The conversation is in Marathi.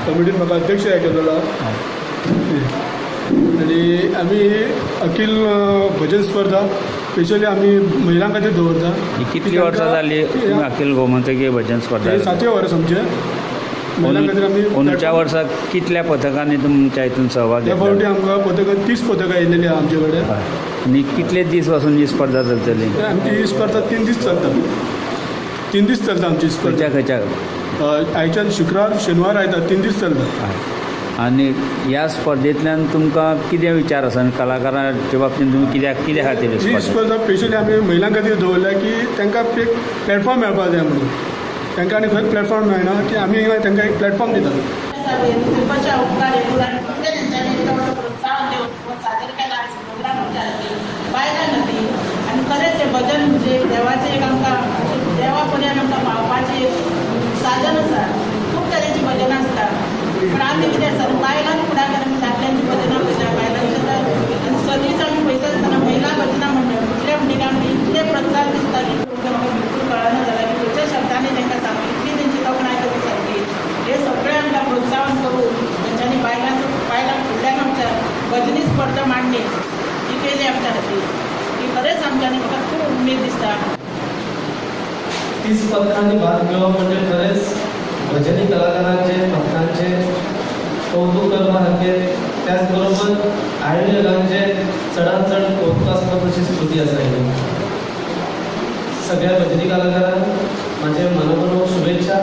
कमिटीन म्हाका अध्यक्ष हे केलेलो आनी आमी अखिल भजन स्पर्धा स्पेशली आमी महिलां खातीर दवरता. ही कितली वर्सां जाली तुम्ही अखिल गोमंतकीय भजन स्पर्धा? 7वें वर्स आमचे महिलां खातीर आमी. अंदूच्या वर्साक कितल्या पथकांनी तुमच्या हितून सहभाग ह्या घेतला? फावटी आमकां पथकां 30 पथकां येयलेली आहा आमचे कडेन. आणि कितले दीस पासून ही स्पर्धा चलतली? आमची ही स्पर्धा 3 दीस चलता. 3 दीस चलता आमची स्पर्धा. खंयच्या आयच्यान शुक्रार शेनवार आयता 3 दीस चलता. आणि ह्या स्पर्धेंतल्यान तुमकां कितें विचार आसा? कलाकारांच्या बाबतींत तुमी कित्या खातीर ही स्पर्धा स्पेशली आमी महिलां खातीर दवरल्या की तांकां एक प्लॅटफॉर्म मेळपाक जाय म्हणून. तांकां आनी खंय प्लॅटफॉर्म मेळना की आमी हिंगा तांकां एक प्लॅटफॉर्म दिता. आणि खरेंच हे भजन म्हणजे देवाचे एक आमकां देवा पर्यंत आमकां पावपाचें एक साधन आसा. खूब तरेची भजनां आसता पण आमी कितें आसा बायलांक फुडाकार आमी दादल्यांची भजनां पळयता बायलांची आनी सदींच आमी पळयता आसतना महिला भजनां मंडळ इतले म्हणटकीर आमकां इतले प्रोत्साहन दिसता की म्हाका बिलकूल कळना जाल्यार की खंयच्या शब्दांनी तांकां सांगून इतली तेंची तोखणाय करूं सारकी. हे सगळें आमकां प्रोत्साहन करून तेंच्यांनी बायलांक फुडल्यान आमच्या भजनी स्पर्धा मांडली ही केली आमच्या खातीर. ही खरेंच आमच्यांनी म्हाका खूब उमेद दिसता. 30 पथकांनी भाग घेवप म्हणजे खरेंच भजनी कलाकारांचे पथकांचे कौतुक करपासारखें. त्याच बरोबर आयोजकांचे चडांत चड कौतुकास्पद अशी स्थिती आसा ही. सगळ्या भजनी कलाकारांक म्हाजे मनपूर्वक शुभेच्छा.